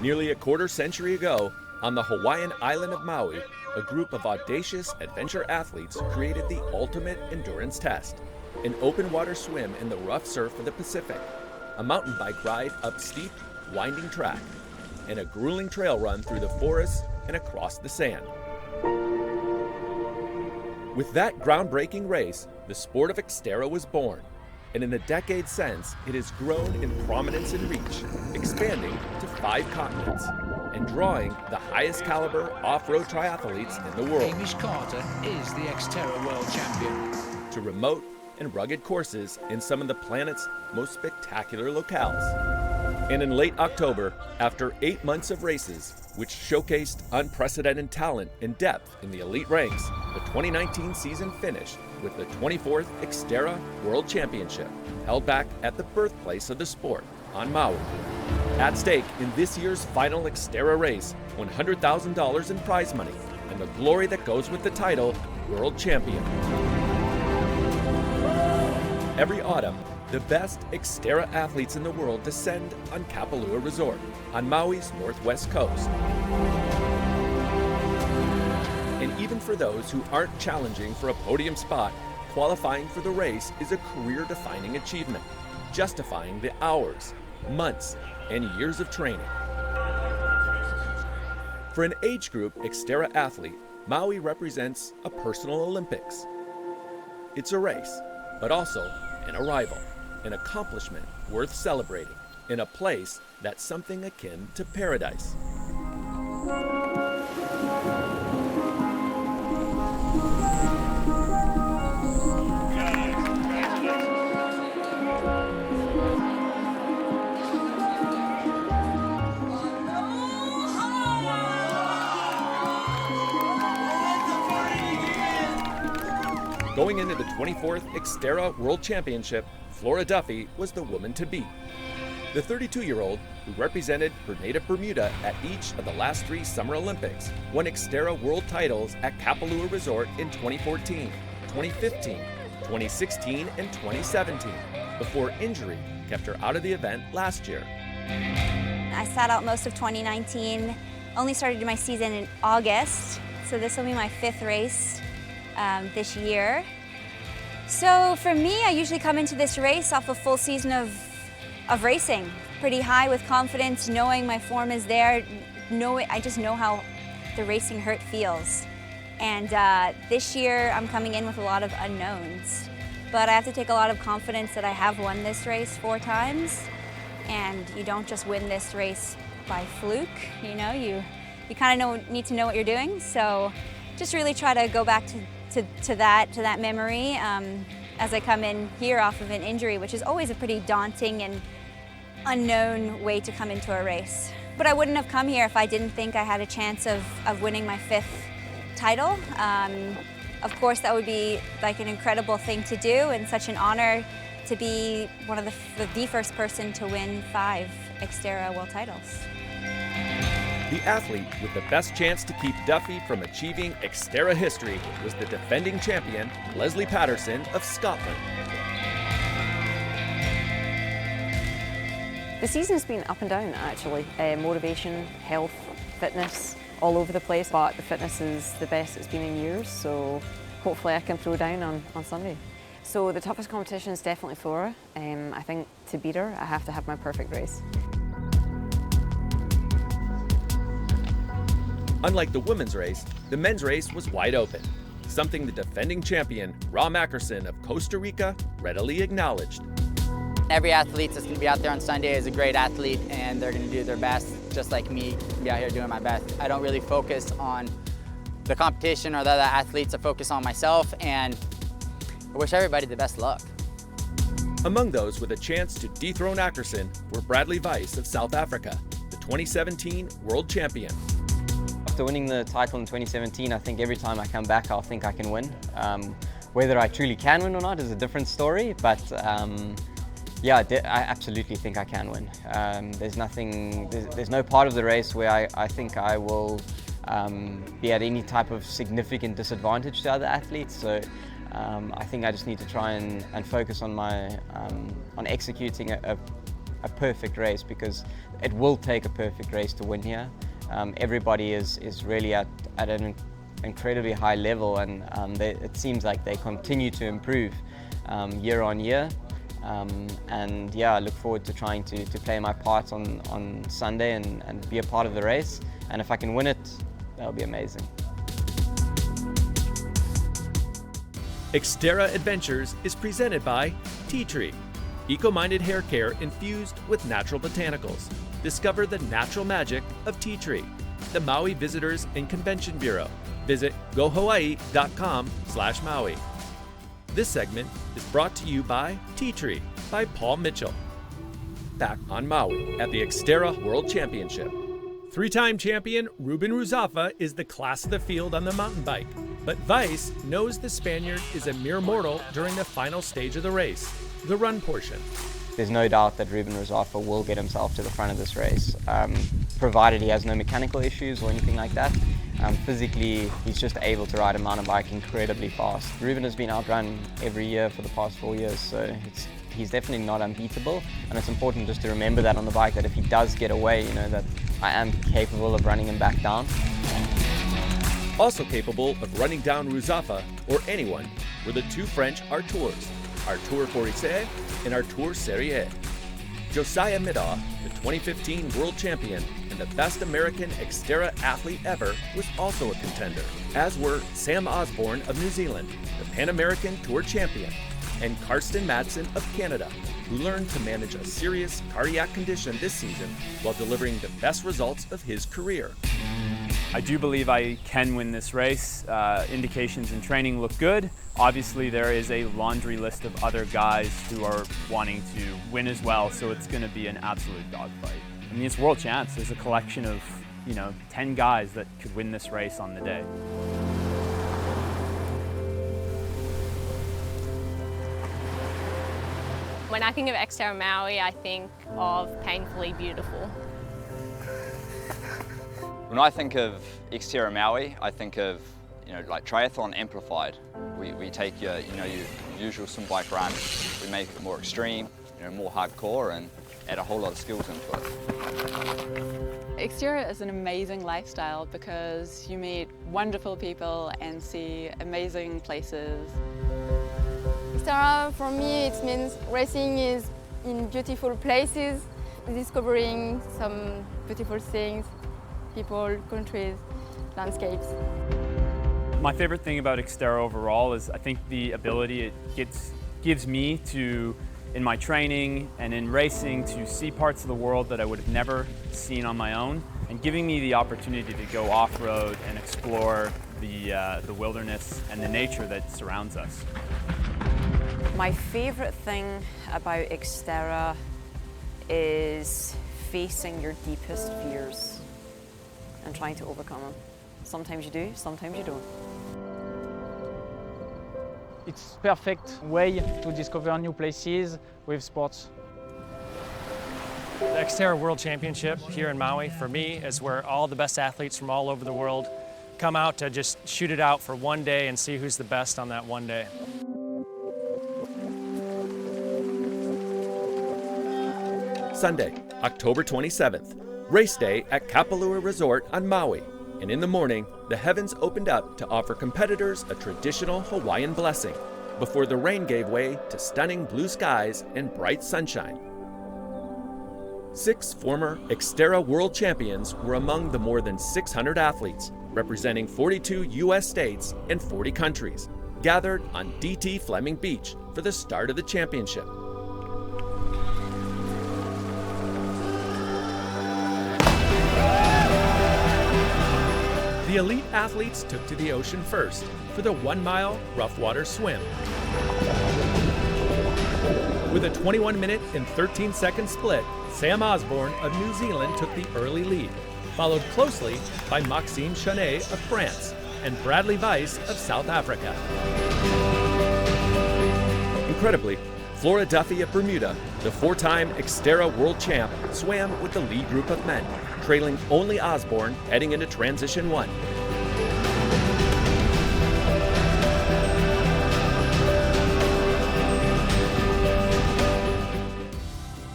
Nearly a quarter century ago, on the Hawaiian island of Maui, a group of audacious adventure athletes created the ultimate endurance test: an open water swim in the rough surf of the Pacific, a mountain bike ride up steep, winding track, and a grueling trail run through the forests and across the sand. With that groundbreaking race, the sport of XTERRA was born, and in the decades since, it has grown in prominence and reach, expanding to 5 continents and drawing the highest caliber off-road triathletes in the world. Hamish Carter is the XTERRA World Champion. To remote and rugged courses in some of the planet's most spectacular locales. And in late October, after 8 months of races, which showcased unprecedented talent and depth in the elite ranks, the 2019 season finished with the 24th XTERRA World Championship, held back at the birthplace of the sport, on Maui. At stake in this year's final XTERRA race, $100,000 in prize money, and the glory that goes with the title, World Champion. Every autumn, the best XTERRA athletes in the world descend on Kapalua Resort, on Maui's northwest coast. And even for those who aren't challenging for a podium spot, qualifying for the race is a career-defining achievement, justifying the hours, months, and years of training. For an age group XTERRA athlete, Maui represents a personal Olympics. It's a race, but also an arrival, an accomplishment worth celebrating, in a place that's something akin to paradise. Going into the 24th XTERRA World Championship, Flora Duffy was the woman to beat. The 32-year-old, who represented her native Bermuda at each of the last 3 Summer Olympics, won XTERRA World titles at Kapalua Resort in 2014, 2015, 2016, and 2017, before injury kept her out of the event last year. I sat out most of 2019, only started my season in August, so this will be my 5th race this year. So for me, I usually come into this race off a full season of racing, pretty high with confidence, knowing my form is there, I just know how the racing hurt feels. And this year, I'm coming in with a lot of unknowns. But I have to take a lot of confidence that I have won this race 4 times, and you don't just win this race by fluke, you know, you kind of need to know what you're doing. So just really try to go back to that memory as I come in here off of an injury, which is always a pretty daunting and unknown way to come into a race. But I wouldn't have come here if I didn't think I had a chance of winning my 5th title. Of course, that would be like an incredible thing to do and such an honor to be one of the first person to win 5 XTERRA World titles. The athlete with the best chance to keep Duffy from achieving XTERRA history was the defending champion, Leslie Patterson of Scotland. The season's been up and down, actually. Motivation, health, fitness, all over the place, but the fitness is the best it's been in years, so hopefully I can throw down on Sunday. So the toughest competition is definitely Flora. I think to beat her, I have to have my perfect race. Unlike the women's race, the men's race was wide open, something the defending champion, Ra Mackerson of Costa Rica, readily acknowledged. Every athlete that's going to be out there on Sunday is a great athlete, and they're going to do their best, just like me, be out here doing my best. I don't really focus on the competition or the other athletes. I focus on myself, and I wish everybody the best luck. Among those with a chance to dethrone Ackerson were Bradley Weiss of South Africa, the 2017 world champion. After winning the title in 2017, I think every time I come back, I'll think I can win. Whether I truly can win or not is a different story, but yeah, I absolutely think I can win. There's no part of the race where I think I will be at any type of significant disadvantage to other athletes. So I think I just need to try and focus on on executing a a perfect race, because it will take a perfect race to win here. Everybody is really at an incredibly high level, and it seems like they continue to improve year on year. And yeah, I look forward to trying to play my part on Sunday and be a part of the race. And if I can win it, that'll be amazing. XTERRA Adventures is presented by Tea Tree, eco-minded hair care infused with natural botanicals. Discover the natural magic of Tea Tree. The Maui Visitors and Convention Bureau. Visit gohawaii.com/Maui. This segment is brought to you by Tea Tree by Paul Mitchell. Back on Maui at the XTERRA World Championship. Three-time champion Ruben Ruzafa is the class of the field on the mountain bike, but Weiss knows the Spaniard is a mere mortal during the final stage of the race, the run portion. There's no doubt that Ruben Ruzafa will get himself to the front of this race, provided he has no mechanical issues or anything like that. Physically, he's just able to ride a mountain bike incredibly fast. Ruben has been outrun every year for the past 4 years, so he's definitely not unbeatable. And it's important just to remember that on the bike, that if he does get away, you know, that I am capable of running him back down. Also capable of running down Ruzafa or anyone were the two French Arthurs, Arther Serrieres and Arther Serrieres. Josiah Middaugh, the 2015 world champion and the best American XTERRA athlete ever, was also a contender, as were Sam Osborne of New Zealand, the Pan American Tour champion, and Karsten Madsen of Canada, who learned to manage a serious cardiac condition this season while delivering the best results of his career. I do believe I can win this race. Indications in training look good. Obviously, there is a laundry list of other guys who are wanting to win as well, so it's going to be an absolute dogfight. I mean, it's world champs. There's a collection of, 10 guys that could win this race on the day. When I think of XTERRA Maui, I think of painfully beautiful. When I think of XTERRA Maui, I think of like triathlon amplified. We take your usual swim bike run, we make it more extreme, more hardcore, and add a whole lot of skills into it. XTERRA is an amazing lifestyle because you meet wonderful people and see amazing places. XTERRA for me it means racing is in beautiful places, discovering some beautiful things, people, countries, landscapes. My favorite thing about XTERRA overall is I think the ability it gives me to, in my training and in racing, to see parts of the world that I would have never seen on my own, and giving me the opportunity to go off-road and explore the wilderness and the nature that surrounds us. My favorite thing about XTERRA is facing your deepest fears and trying to overcome them. Sometimes you do, sometimes you don't. It's a perfect way to discover new places with sports. The XTERRA World Championship here in Maui, for me, is where all the best athletes from all over the world come out to just shoot it out for one day and see who's the best on that one day. Sunday, October 27th, race day at Kapalua Resort on Maui. And in the morning, the heavens opened up to offer competitors a traditional Hawaiian blessing before the rain gave way to stunning blue skies and bright sunshine. 6 former XTERRA world champions were among the more than 600 athletes, representing 42 U.S. states and 40 countries, gathered on DT Fleming Beach for the start of the championship. The elite athletes took to the ocean first for the 1-mile rough water swim. With a 21-minute and 13-second split, Sam Osborne of New Zealand took the early lead, followed closely by Maxim Chane of France and Bradley Weiss of South Africa. Incredibly, Flora Duffy of Bermuda, the 4-time XTERRA world champ, swam with the lead group of men, trailing only Osborne heading into Transition 1.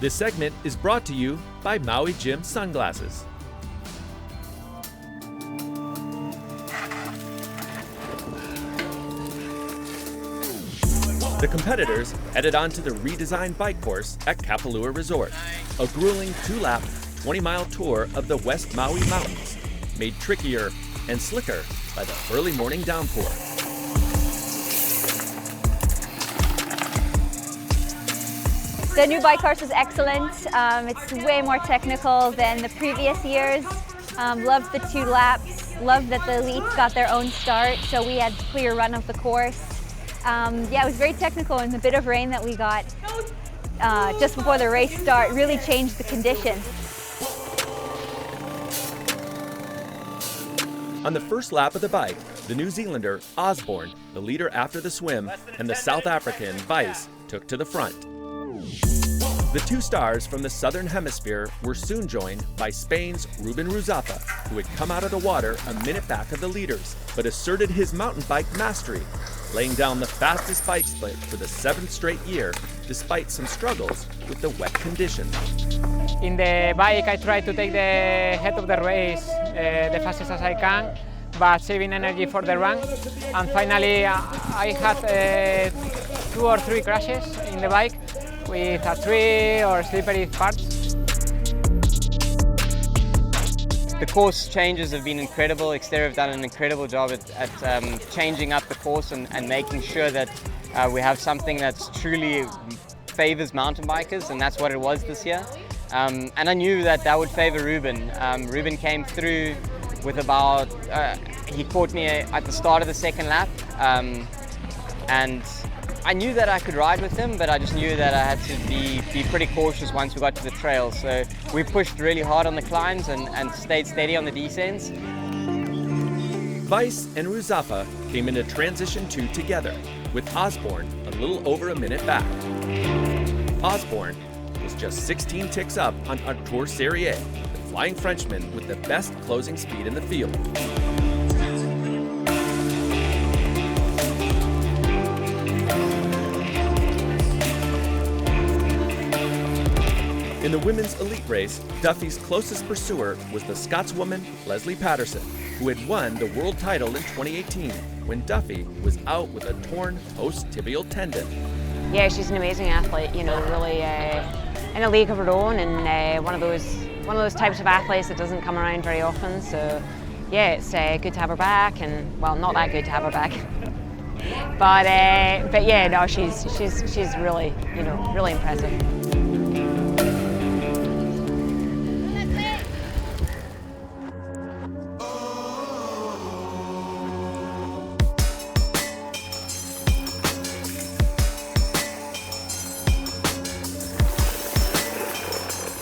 This segment is brought to you by Maui Gym Sunglasses. The competitors headed on to the redesigned bike course at Kapalua Resort, a grueling 2-lap, 20-mile tour of the West Maui Mountains, made trickier and slicker by the early morning downpour. The new bike course was excellent. It's way more technical than the previous years. Loved the 2 laps. Loved that the elites got their own start, so we had clear run of the course. Yeah, it was very technical, and the bit of rain that we got just before the race start really changed the conditions. On the first lap of the bike, the New Zealander Osborne, the leader after the swim, and the South African Weiss took to the front. The 2 stars from the Southern Hemisphere were soon joined by Spain's Ruben Ruzafa, who had come out of the water a minute back of the leaders, but asserted his mountain bike mastery, laying down the fastest bike split for the 7th straight year, despite some struggles with the wet conditions. In the bike, I try to take the head of the race the fastest as I can, but saving energy for the run. And finally, I had 2 or 3 crashes in the bike with a tree or slippery parts. The course changes have been incredible. XTERRA have done an incredible job at changing up the course and making sure that we have something that's truly favors mountain bikers, and that's what it was this year. And I knew that would favor Ruben. Ruben came through with about, he caught me at the start of the 2nd lap, and I knew that I could ride with him, but I just knew that I had to be pretty cautious once we got to the trail. So we pushed really hard on the climbs and stayed steady on the descents. Weiss and Ruzafa came into Transition 2 together, with Osborne a little over a minute back. Osborne was just 16 ticks up on Arther Serrieres, the flying Frenchman with the best closing speed in the field. In the women's elite race, Duffy's closest pursuer was the Scotswoman Leslie Patterson, who had won the world title in 2018 when Duffy was out with a torn post-tibial tendon. Yeah, she's an amazing athlete, you know, really in a league of her own, and one of those types of athletes that doesn't come around very often. So yeah, it's good to have her back, and well, not that good to have her back. but yeah, no, she's really, you know, really impressive.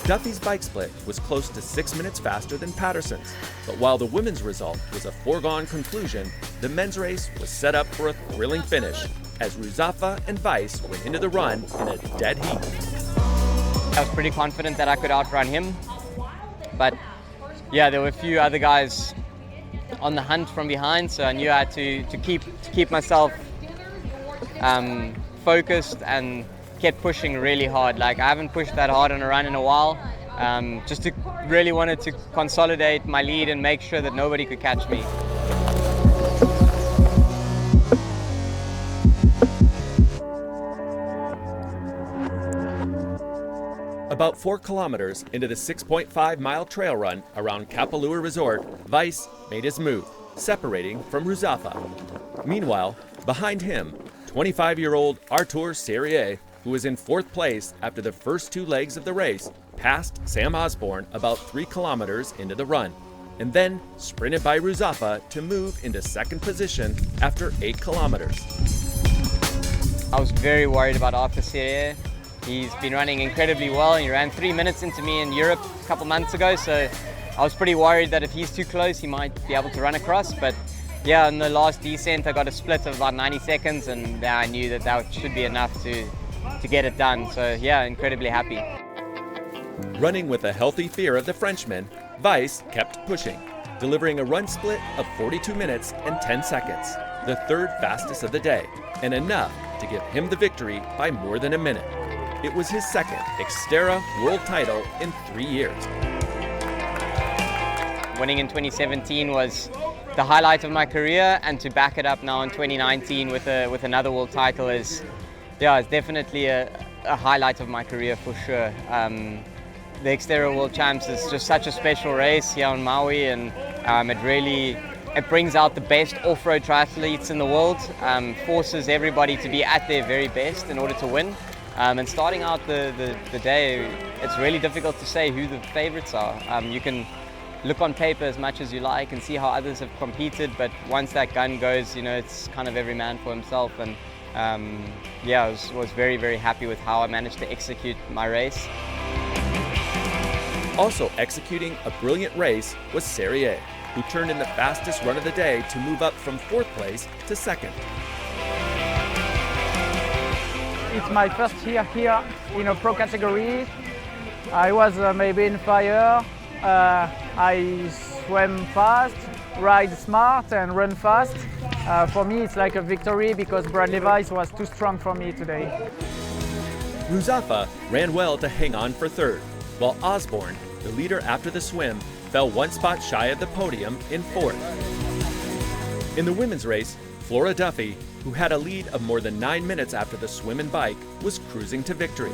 Duffy's bike split was close to 6 minutes faster than Patterson's, but while the women's result was a foregone conclusion, the men's race was set up for a thrilling finish as Ruzafa and Weiss went into the run in a dead heat. I was pretty confident that I could outrun him, but yeah, there were a few other guys on the hunt from behind, so I knew I had to keep myself focused and kept pushing really hard. Like, I haven't pushed that hard on a run in a while. Just really wanted to consolidate my lead and make sure that nobody could catch me. About 4 kilometers into the 6.5-mile trail run around Kapalua Resort, Weiss made his move, separating from Ruzafa. Meanwhile, behind him, 25-year-old Arther Serrieres, who was in 4th place after the first 2 legs of the race, passed Sam Osborne about 3 kilometers into the run, and then sprinted by Ruzafa to move into 2nd position after 8 kilometers. I was very worried about Arther Serrieres. He's been running incredibly well. He ran 3 minutes into me in Europe a couple months ago, so I was pretty worried that if he's too close, he might be able to run across. But yeah, in the last descent, I got a split of about 90 seconds, and I knew that should be enough to get it done. So yeah, incredibly happy. Running with a healthy fear of the Frenchman, Weiss kept pushing, delivering a run split of 42 minutes and 10 seconds, the 3rd fastest of the day, and enough to give him the victory by more than a minute. It was his second XTERRA world title in 3 years. Winning in 2017 was the highlight of my career, and to back it up now in 2019 with another world title is definitely a highlight of my career for sure. The XTERRA World Champs is just such a special race here on Maui, and it brings out the best off-road triathletes in the world, forces everybody to be at their very best in order to win. And starting out the day, it's really difficult to say who the favorites are. You can look on paper as much as you like and see how others have competed, but once that gun goes, it's kind of every man for himself. And I was very, very happy with how I managed to execute my race. Also executing a brilliant race was Serrieres, who turned in the fastest run of the day to move up from 4th place to 2nd. It's my first year here in a pro category. I was maybe in fire. I swim fast, ride smart, and run fast. For me, it's like a victory because Bradley Weiss was too strong for me today. Ruzafa ran well to hang on for 3rd, while Osborne, the leader after the swim, fell 1 spot shy of the podium in 4th. In the women's race, Flora Duffy, who had a lead of more than 9 minutes after the swim and bike, was cruising to victory.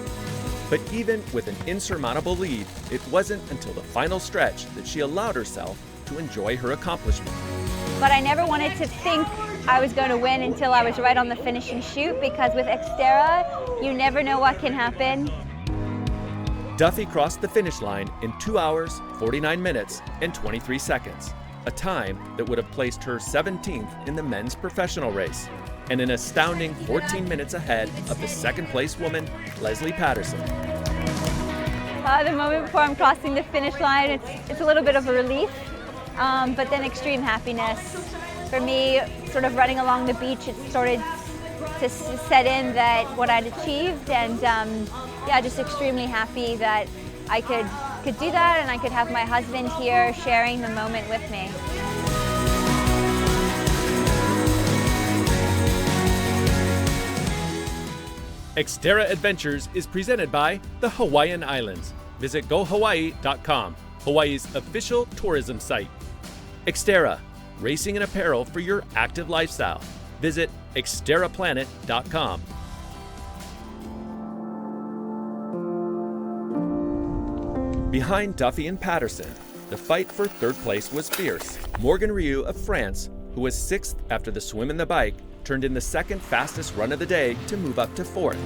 But even with an insurmountable lead, it wasn't until the final stretch that she allowed herself to enjoy her accomplishment. But I never wanted to think I was going to win until I was right on the finishing chute, because with XTERRA, you never know what can happen. Duffy crossed the finish line in 2 hours, 49 minutes, and 23 seconds, a time that would have placed her 17th in the men's professional race, and an astounding 14 minutes ahead of the 2nd place woman, Leslie Patterson. The moment before I'm crossing the finish line, it's a little bit of a relief, but then extreme happiness. For me, sort of running along the beach, it started to set in that what I'd achieved, and just extremely happy that I could do that, and I could have my husband here sharing the moment with me. XTERRA Adventures is presented by the Hawaiian Islands. Visit gohawaii.com, Hawaii's official tourism site. XTERRA, racing and apparel for your active lifestyle. Visit XTERRAplanet.com. Behind Duffy and Patterson, the fight for 3rd place was fierce. Morgane Riou of France, who was 6th after the swim and the bike, turned in the 2nd fastest run of the day to move up to 4th.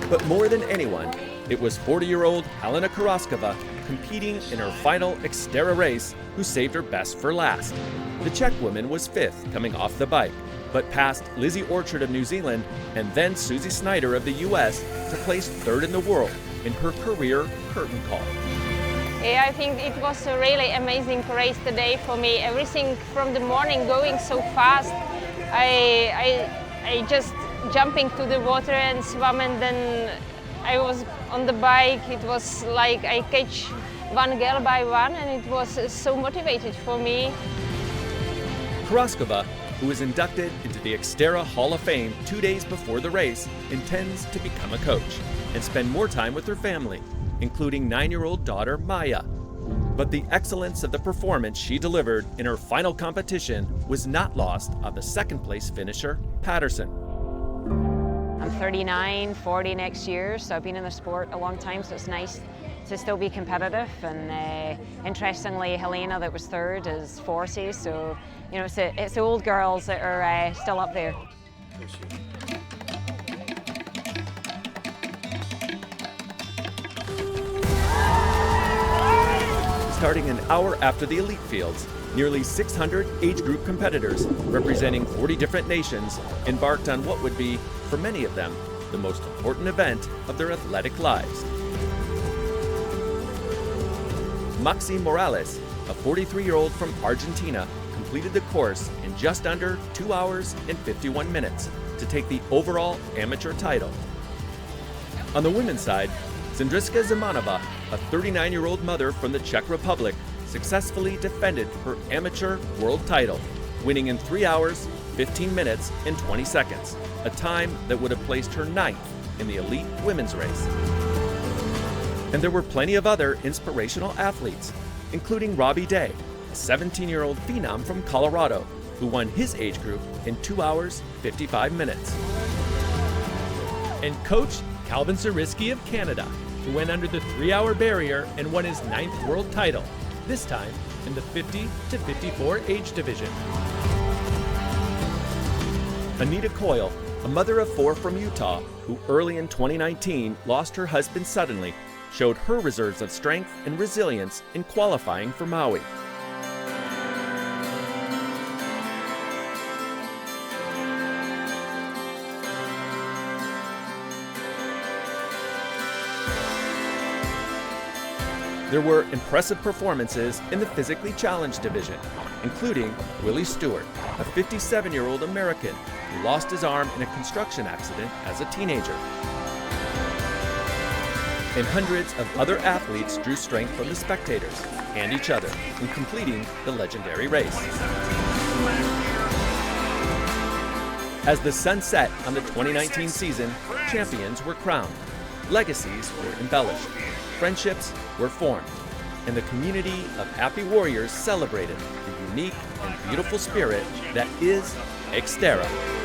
But more than anyone, it was 40-year-old Helena Karaskova competing in her final XTERRA race who saved her best for last. The Czech woman was 5th coming off the bike, but passed Lizzie Orchard of New Zealand and then Susie Snyder of the US to place 3rd in the world in her career curtain call. Yeah, I think it was a really amazing race today for me. Everything from the morning going so fast. I just jumping to the water and swam, and then I was on the bike. It was like I catch one girl by one, and it was so motivated for me. Karaskova, who was inducted into the XTERRA Hall of Fame 2 days before the race, intends to become a coach and spend more time with her family, including 9-year-old daughter Maya. But the excellence of the performance she delivered in her final competition was not lost on the 2nd place finisher, Patterson. I'm 39, 40 next year, so I've been in the sport a long time, so it's nice to still be competitive. And interestingly, Helena, that was 3rd, is 40, so it's the old girls that are still up there. Starting an hour after the elite fields, nearly 600 age group competitors representing 40 different nations embarked on what would be, for many of them, the most important event of their athletic lives. Maxim Morales, a 43-year-old from Argentina, completed the course in just under 2 hours and 51 minutes to take the overall amateur title. On the women's side, Sandriska Zemanova, a 39-year-old mother from the Czech Republic, successfully defended her amateur world title, winning in 3 hours, 15 minutes, and 20 seconds, a time that would have placed her 9th in the elite women's race. And there were plenty of other inspirational athletes, including Robbie Day, a 17-year-old phenom from Colorado, who won his age group in 2 hours, 55 minutes. And Coach Calvin Zariski of Canada, who went under the 3-hour barrier and won his 9th world title, this time in the 50 to 54 age division. Anita Coyle, a mother of 4 from Utah, who early in 2019 lost her husband suddenly, showed her reserves of strength and resilience in qualifying for Maui. There were impressive performances in the physically challenged division, including Willie Stewart, a 57-year-old American who lost his arm in a construction accident as a teenager. And hundreds of other athletes drew strength from the spectators and each other in completing the legendary race. As the sun set on the 2019 season, champions were crowned, legacies were embellished, friendships were formed, and the community of happy warriors celebrated the unique and beautiful spirit that is XTERRA.